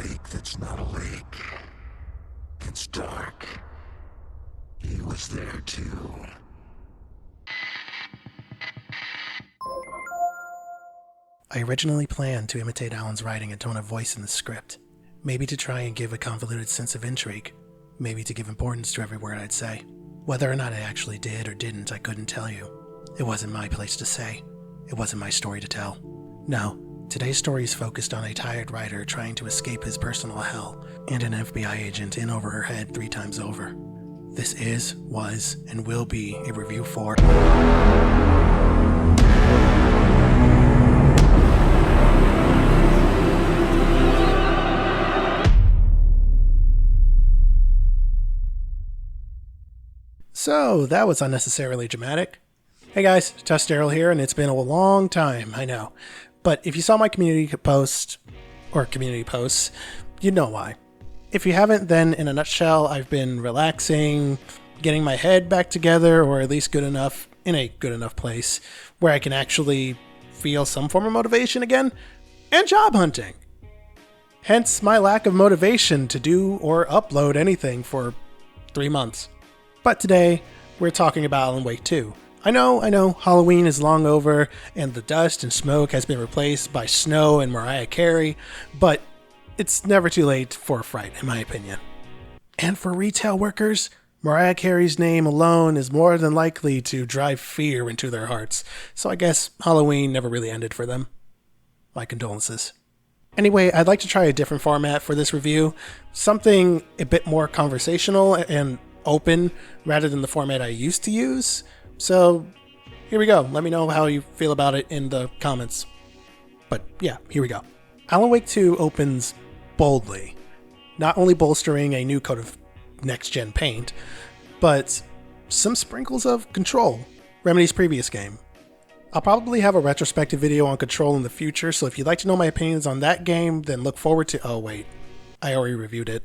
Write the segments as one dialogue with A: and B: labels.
A: lake that's not a lake. It's dark. He was there too.
B: I originally planned to imitate Alan's writing and tone of voice in the script. Maybe to try and give a convoluted sense of intrigue. Maybe to give importance to every word I'd say. Whether or not I actually did or didn't, I couldn't tell you. It wasn't my place to say. It wasn't my story to tell. No, today's story is focused on a tired writer trying to escape his personal hell, and an FBI agent in over her head 3 times over. This is, was, and will be a review for... So, that was unnecessarily dramatic. Hey guys, Darryl here, and it's been a long time, I know. But if you saw my community posts, you'd know why. If you haven't, then in a nutshell, I've been relaxing, getting my head back together, or at least in a good enough place, where I can actually feel some form of motivation again, and job hunting. Hence my lack of motivation to do or upload anything for 3 months. But today, we're talking about Alan Wake 2. I know, Halloween is long over, and the dust and smoke has been replaced by snow and Mariah Carey, but it's never too late for a fright, in my opinion. And for retail workers, Mariah Carey's name alone is more than likely to drive fear into their hearts, so I guess Halloween never really ended for them. My condolences. Anyway, I'd like to try a different format for this review, something a bit more conversational and open rather than the format I used to use. So here we go. Let me know how you feel about it in the comments. But yeah, here we go. Alan Wake 2 opens boldly, not only bolstering a new coat of next-gen paint, but some sprinkles of Control, Remedy's previous game. I'll probably have a retrospective video on Control in the future, so if you'd like to know my opinions on that game, then look forward to... Oh wait, I already reviewed it.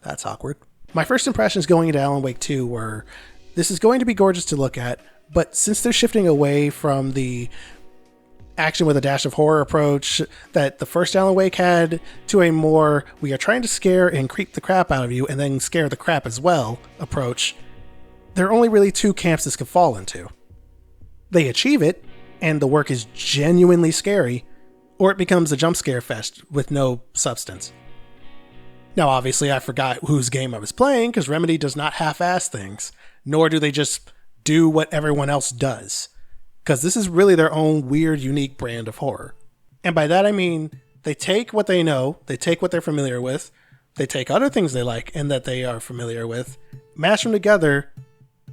B: That's awkward. My first impressions going into Alan Wake 2 were, this is going to be gorgeous to look at, but since they're shifting away from the action with a dash of horror approach that the first Alan Wake had to a more, we are trying to scare and creep the crap out of you and then scare the crap as well approach, there are only really 2 camps this could fall into. They achieve it, and the work is genuinely scary, or it becomes a jump scare fest with no substance. Now, obviously, I forgot whose game I was playing, because Remedy does not half-ass things, nor do they just do what everyone else does, because this is really their own weird, unique brand of horror. And by that I mean, they take what they know, they take what they're familiar with, they take other things they like and that they are familiar with, mash them together,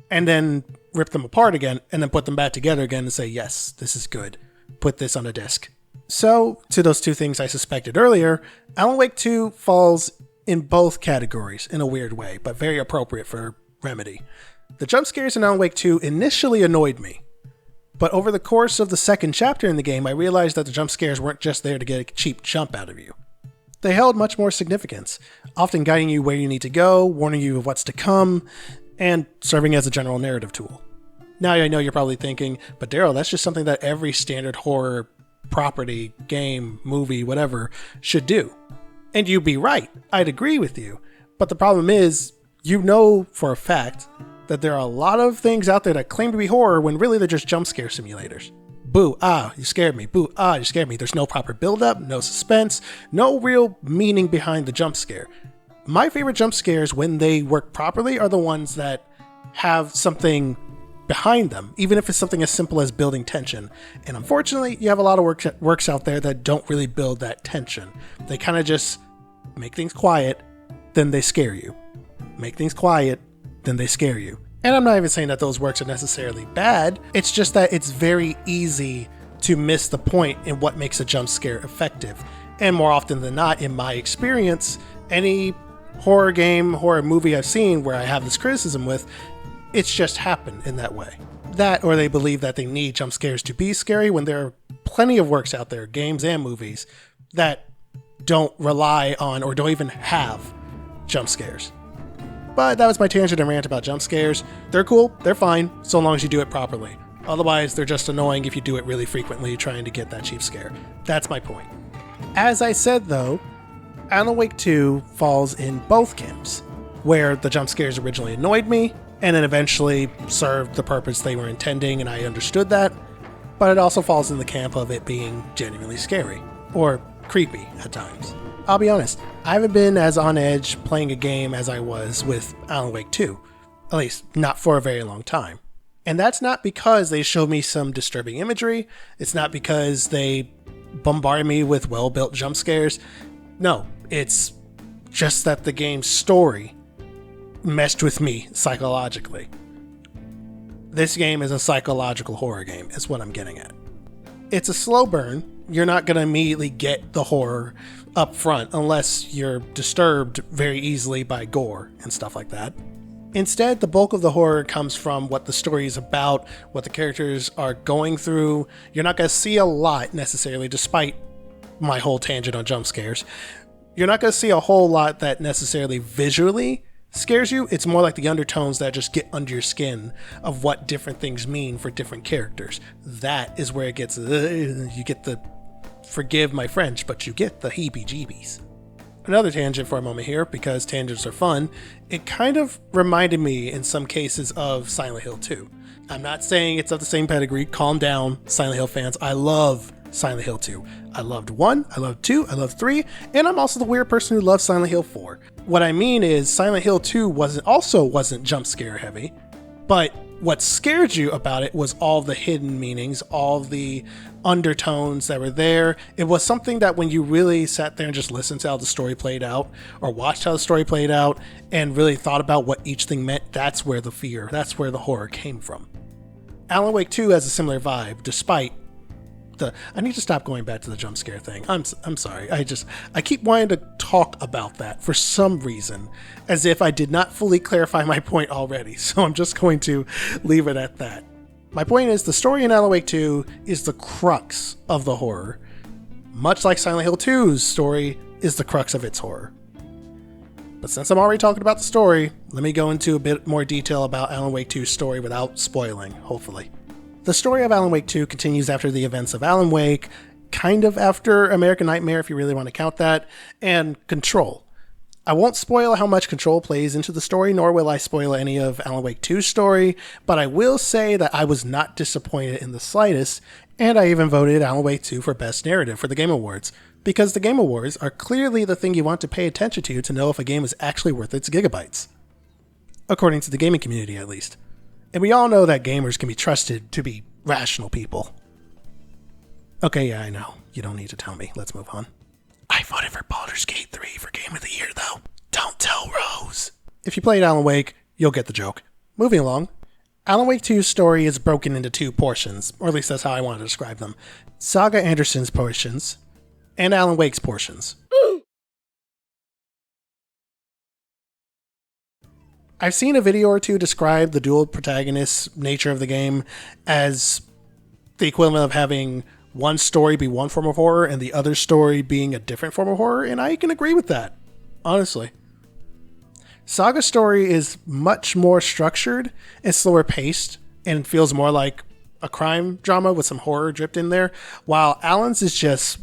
B: and then rip them apart again, and then put them back together again and say, yes, this is good. Put this on a disc. So, to those 2 things I suspected earlier, Alan Wake 2 falls in both categories in a weird way, but very appropriate for Remedy. The jump scares in Alan Wake 2 initially annoyed me, but over the course of the second chapter in the game, I realized that the jump scares weren't just there to get a cheap jump out of you. They held much more significance, often guiding you where you need to go, warning you of what's to come, and serving as a general narrative tool. Now I know you're probably thinking, but Darryl, that's just something that every standard horror property, game, movie, whatever, should do. And you'd be right, I'd agree with you. But the problem is, you know for a fact that there are a lot of things out there that claim to be horror when really they're just jump scare simulators. Boo, ah, you scared me. Boo, ah, you scared me. There's no proper build-up, no suspense, no real meaning behind the jump scare. My favorite jump scares, when they work properly, are the ones that have something behind them, even if it's something as simple as building tension. And unfortunately, you have a lot of works out there that don't really build that tension. They kind of just make things quiet, then they scare you. Make things quiet, then they scare you. And I'm not even saying that those works are necessarily bad, it's just that it's very easy to miss the point in what makes a jump scare effective. And more often than not, in my experience, any horror game, horror movie I've seen where I have this criticism with, it's just happened in that way. That, or they believe that they need jump scares to be scary, when there are plenty of works out there, games and movies, that don't rely on or don't even have jump scares. But that was my tangent and rant about jump scares. They're cool, they're fine, so long as you do it properly. Otherwise, they're just annoying if you do it really frequently trying to get that cheap scare. That's my point. As I said though, Alan Wake 2 falls in both camps, where the jump scares originally annoyed me, and then eventually served the purpose they were intending, and I understood that, but it also falls in the camp of it being genuinely scary, or creepy at times. I'll be honest, I haven't been as on edge playing a game as I was with Alan Wake 2, at least not for a very long time. And that's not because they showed me some disturbing imagery, it's not because they bombarded me with well-built jump scares. No, it's just that the game's story messed with me psychologically. This game is a psychological horror game, is what I'm getting at. It's a slow burn. You're not going to immediately get the horror up front unless you're disturbed very easily by gore and stuff like that. Instead, the bulk of the horror comes from what the story is about, what the characters are going through. You're not going to see a lot necessarily, despite my whole tangent on jump scares. You're not going to see a whole lot that necessarily visually scares you. It's more like the undertones that just get under your skin of what different things mean for different characters. That is where it gets, you get the, forgive my French, but you get the heebie-jeebies. Another tangent for a moment here, because tangents are fun. It kind of reminded me in some cases of Silent Hill 2. I'm not saying it's of the same pedigree. Calm down, Silent Hill fans. I love Silent Hill 2. I loved 1, I loved 2, I loved 3, and I'm also the weird person who loves Silent Hill 4. What I mean is Silent Hill 2 wasn't jump scare heavy, but what scared you about it was all the hidden meanings, all the undertones that were there. It was something that when you really sat there and just listened to how the story played out, or watched how the story played out, and really thought about what each thing meant, that's where the fear, that's where the horror came from. Alan Wake 2 has a similar vibe, despite I need to stop going back to the jump scare thing. I'm sorry. I keep wanting to talk about that for some reason, as if I did not fully clarify my point already. So I'm just going to leave it at that. My point is the story in Alan Wake 2 is the crux of the horror, much like Silent Hill 2's story is the crux of its horror. But since I'm already talking about the story, let me go into a bit more detail about Alan Wake 2's story without spoiling, hopefully. The story of Alan Wake 2 continues after the events of Alan Wake, kind of after American Nightmare if you really want to count that, and Control. I won't spoil how much Control plays into the story, nor will I spoil any of Alan Wake 2's story, but I will say that I was not disappointed in the slightest, and I even voted Alan Wake 2 for Best Narrative for the Game Awards, because the Game Awards are clearly the thing you want to pay attention to know if a game is actually worth its gigabytes. According to the gaming community, at least. And we all know that gamers can be trusted to be rational people. Okay, yeah, I know. You don't need to tell me. Let's move on. I voted for Baldur's Gate 3 for Game of the Year, though. Don't tell Rose. If you played Alan Wake, you'll get the joke. Moving along. Alan Wake 2's story is broken into two portions, or at least that's how I want to describe them. Saga Anderson's portions, and Alan Wake's portions. I've seen a video or two describe the dual protagonist nature of the game as the equivalent of having one story be one form of horror and the other story being a different form of horror, and I can agree with that, honestly. Saga's story is much more structured and slower paced and feels more like a crime drama with some horror dripped in there, while Alan's is just...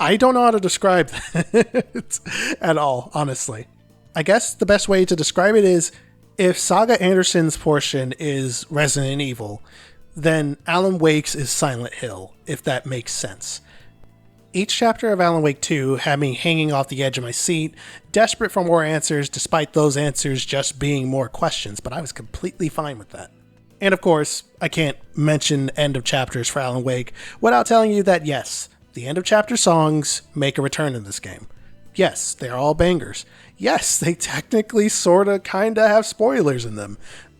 B: I don't know how to describe that at all, honestly. I guess the best way to describe it is if Saga Anderson's portion is Resident Evil, then Alan Wake's is Silent Hill, if that makes sense. Each chapter of Alan Wake 2 had me hanging off the edge of my seat, desperate for more answers, despite those answers just being more questions, but I was completely fine with that. And of course, I can't mention end of chapters for Alan Wake without telling you that yes, the end of chapter songs make a return in this game. Yes, they're all bangers. Yes, they technically sorta kinda have spoilers in them,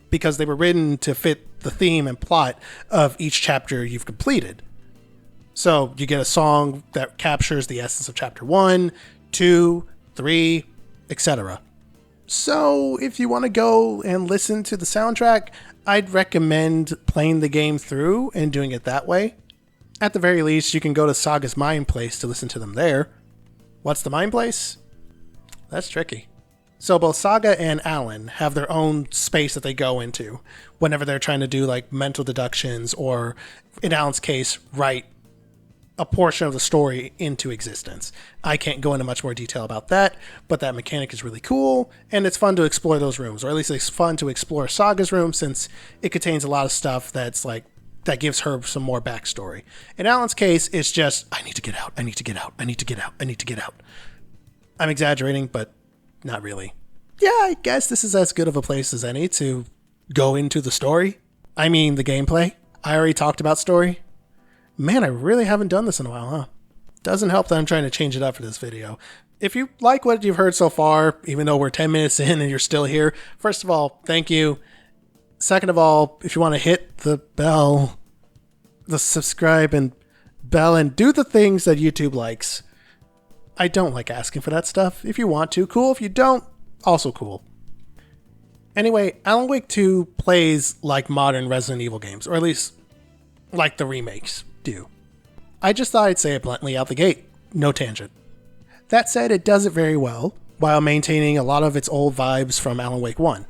B: because they were written to fit the theme and plot of each chapter you've completed. So you get a song that captures the essence of chapter 1, 2, 3, etc. So if you want to go and listen to the soundtrack, I'd recommend playing the game through and doing it that way. At the very least, you can go to Saga's Mind Place to listen to them there. What's the Mind Place? That's tricky. So both Saga and Alan have their own space that they go into whenever they're trying to do like mental deductions or, in Alan's case, write a portion of the story into existence. I can't go into much more detail about that, but that mechanic is really cool, and it's fun to explore those rooms, or at least it's fun to explore Saga's room since it contains a lot of stuff that's like, that gives her some more backstory. In Alan's case, it's just, I need to get out, I need to get out, I need to get out, I need to get out. I'm exaggerating, but not really. Yeah, I guess this is as good of a place as any to go into the story. I mean, the gameplay. I already talked about story. Man, I really haven't done this in a while, huh? Doesn't help that I'm trying to change it up for this video. If you like what you've heard so far, even though we're 10 minutes in and you're still here, first of all, thank you. Second of all, if you want to hit the bell, the subscribe and bell, and do the things that YouTube likes. I don't like asking for that stuff. If you want to, cool. If you don't, also cool. Anyway, Alan Wake 2 plays like modern Resident Evil games, or at least like the remakes do. I just thought I'd say it bluntly out the gate. No tangent. That said, it does it very well, while maintaining a lot of its old vibes from Alan Wake 1.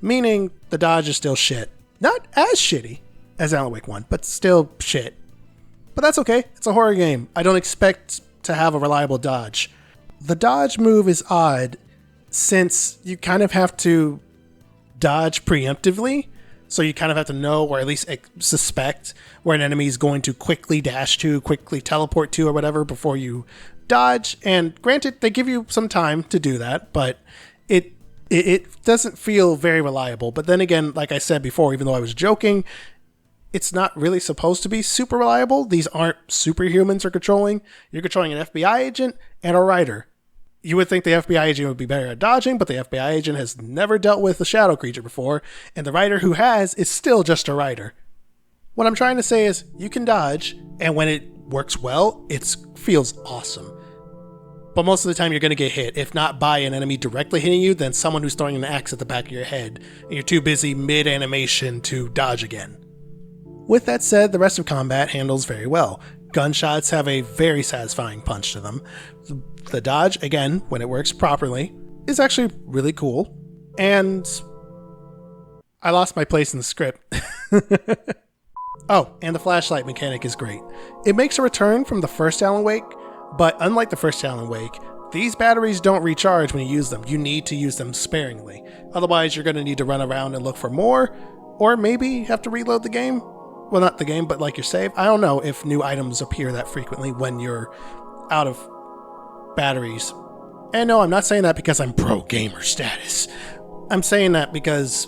B: Meaning, the dodge is still shit. Not as shitty as Alan Wake 1, but still shit. But that's okay, it's a horror game. I don't expect to have a reliable dodge. The dodge move is odd, since you kind of have to dodge preemptively, so you kind of have to know, or at least suspect, where an enemy is going to quickly dash to, quickly teleport to, or whatever before you dodge. And granted, they give you some time to do that, but it doesn't feel very reliable. But then again, like I said before, even though I was joking, it's not really supposed to be super reliable. These aren't superhumans you're controlling. You're controlling an FBI agent and a writer. You would think the FBI agent would be better at dodging, but the FBI agent has never dealt with a shadow creature before, and the writer who has is still just a writer. What I'm trying to say is, you can dodge, and when it works well, it feels awesome. But most of the time you're going to get hit, if not by an enemy directly hitting you, then someone who's throwing an axe at the back of your head, and you're too busy mid-animation to dodge again. With that said, the rest of combat handles very well. Gunshots have a very satisfying punch to them. The dodge, again, when it works properly, is actually really cool. And I lost my place in the script. Oh, and the flashlight mechanic is great. It makes a return from the first Alan Wake, but unlike the first Alan Wake, these batteries don't recharge when you use them. You need to use them sparingly. Otherwise, you're going to need to run around and look for more, or maybe have to reload the game. Well, not the game, but like your save. I don't know if new items appear that frequently when you're out of batteries. And no, I'm not saying that because I'm pro gamer status. I'm saying that because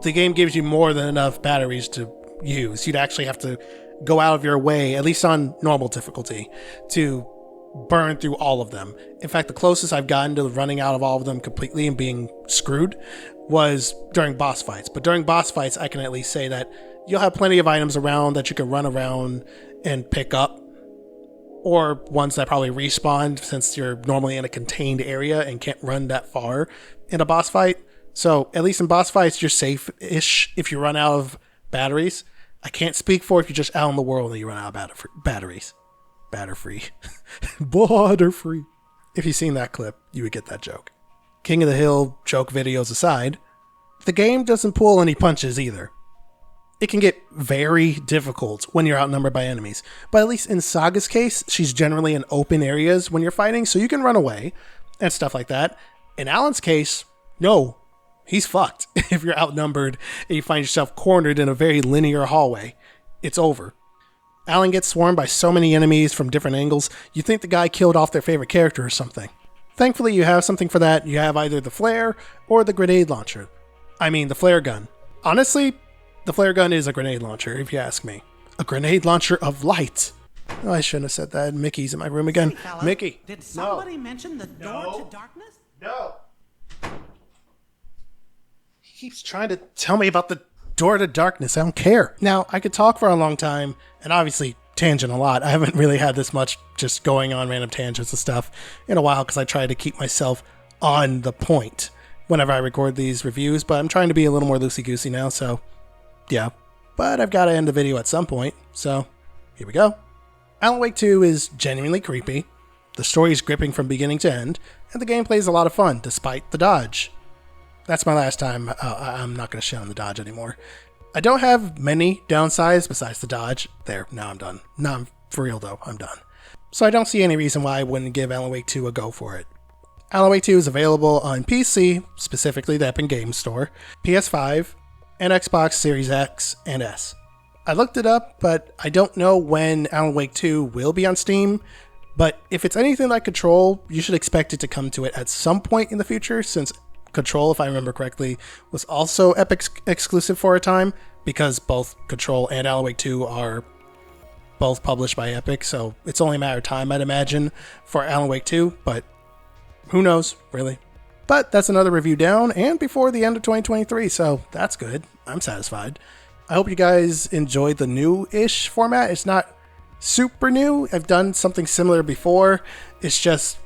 B: the game gives you more than enough batteries to use. You'd actually have to go out of your way, at least on normal difficulty, to burn through all of them. In fact, the closest I've gotten to running out of all of them completely and being screwed was during boss fights. But during boss fights, I can at least say that you'll have plenty of items around that you can run around and pick up, or ones that probably respawn since you're normally in a contained area and can't run that far in a boss fight. So at least in boss fights, you're safe-ish if you run out of batteries. I can't speak for if you're just out in the world and you run out of batteries. Batter-free. Batter-free. If you've seen that clip, you would get that joke. King of the Hill joke videos aside, the game doesn't pull any punches either. It can get very difficult when you're outnumbered by enemies, but at least in Saga's case, she's generally in open areas when you're fighting, so you can run away and stuff like that. In Alan's case, no, he's fucked. If you're outnumbered and you find yourself cornered in a very linear hallway, it's over. Alan gets swarmed by so many enemies from different angles, you think the guy killed off their favorite character or something. Thankfully, you have something for that. You have either the flare or the grenade launcher. I mean, the flare gun. Honestly, the flare gun is a grenade launcher, if you ask me. A grenade launcher of light. Oh, I shouldn't have said that. Mickey's in my room again.
C: Hey, fella,
B: Mickey.
C: Did somebody mention the door to darkness?
B: No. He keeps trying to tell me about the door to darkness. I don't care. Now, I could talk for a long time, and obviously tangent a lot. I haven't really had this much just going on random tangents and stuff in a while because I try to keep myself on the point whenever I record these reviews, but I'm trying to be a little more loosey-goosey now, so yeah. But I've got to end the video at some point, so here we go. Alan Wake 2 is genuinely creepy, the story is gripping from beginning to end, and the gameplay is a lot of fun, despite the dodge. That's my last time. I'm not going to shit on the dodge anymore. I don't have many downsides besides the dodge. There, now I'm done. Now I'm for real though, I'm done. So I don't see any reason why I wouldn't give Alan Wake 2 a go for it. Alan Wake 2 is available on PC, specifically the Epic Games Store, PS5, and Xbox Series X and S. I looked it up, but I don't know when Alan Wake 2 will be on Steam, but if it's anything like Control, you should expect it to come to it at some point in the future, since Control, if I remember correctly, was also Epic exclusive for a time, because both Control and Alan Wake 2 are both published by Epic, so it's only a matter of time, I'd imagine, for Alan Wake 2, but who knows, really. But that's another review down, and before the end of 2023, so that's good. I'm satisfied. I hope you guys enjoyed the new-ish format. It's not super new. I've done something similar before. It's just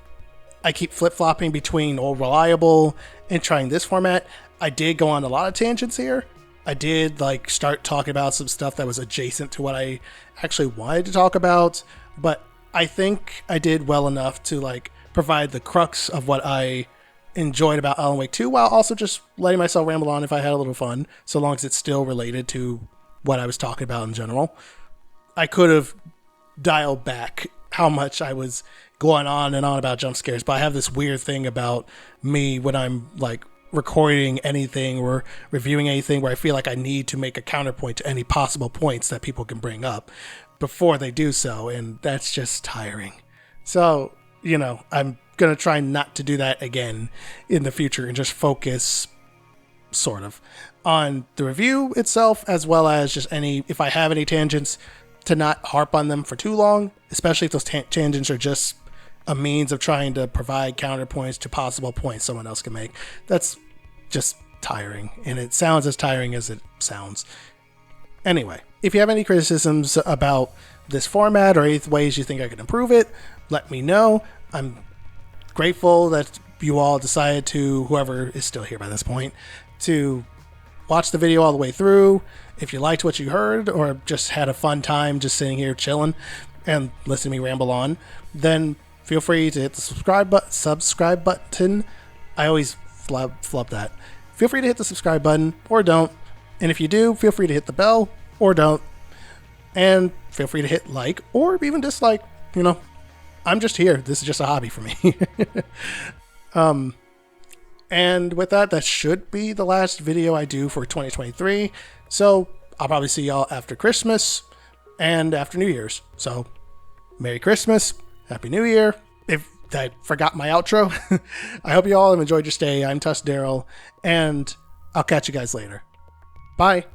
B: I keep flip-flopping between Old Reliable and trying this format. I did go on a lot of tangents here. I did start talking about some stuff that was adjacent to what I actually wanted to talk about, but I think I did well enough to provide the crux of what I enjoyed about Alan Wake 2 while also just letting myself ramble on if I had a little fun, so long as it's still related to what I was talking about in general. I could have dialed back how much I was going on and on about jump scares, but I have this weird thing about me when I'm recording anything or reviewing anything where I feel like I need to make a counterpoint to any possible points that people can bring up before they do so, and that's just tiring. So, I'm going to try not to do that again in the future and just focus, sort of, on the review itself, as well as just if I have any tangents, to not harp on them for too long, especially if those tangents are just a means of trying to provide counterpoints to possible points someone else can make. That's just tiring, and it sounds as tiring as it sounds. Anyway, if you have any criticisms about this format or any ways you think I can improve it, let me know. I'm grateful that you all decided to, whoever is still here by this point, to watch the video all the way through. If you liked what you heard or just had a fun time just sitting here chilling and listening to me ramble on, then feel free to hit the subscribe button. I always flub that. Feel free to hit the subscribe button or don't. And if you do, feel free to hit the bell or don't. And feel free to hit like or even dislike. I'm just here. This is just a hobby for me. And with that should be the last video I do for 2023. So I'll probably see y'all after Christmas and after New Year's. So Merry Christmas, Happy New Year. If I forgot my outro, I hope you all have enjoyed your stay. I'm TUSReview, and I'll catch you guys later. Bye.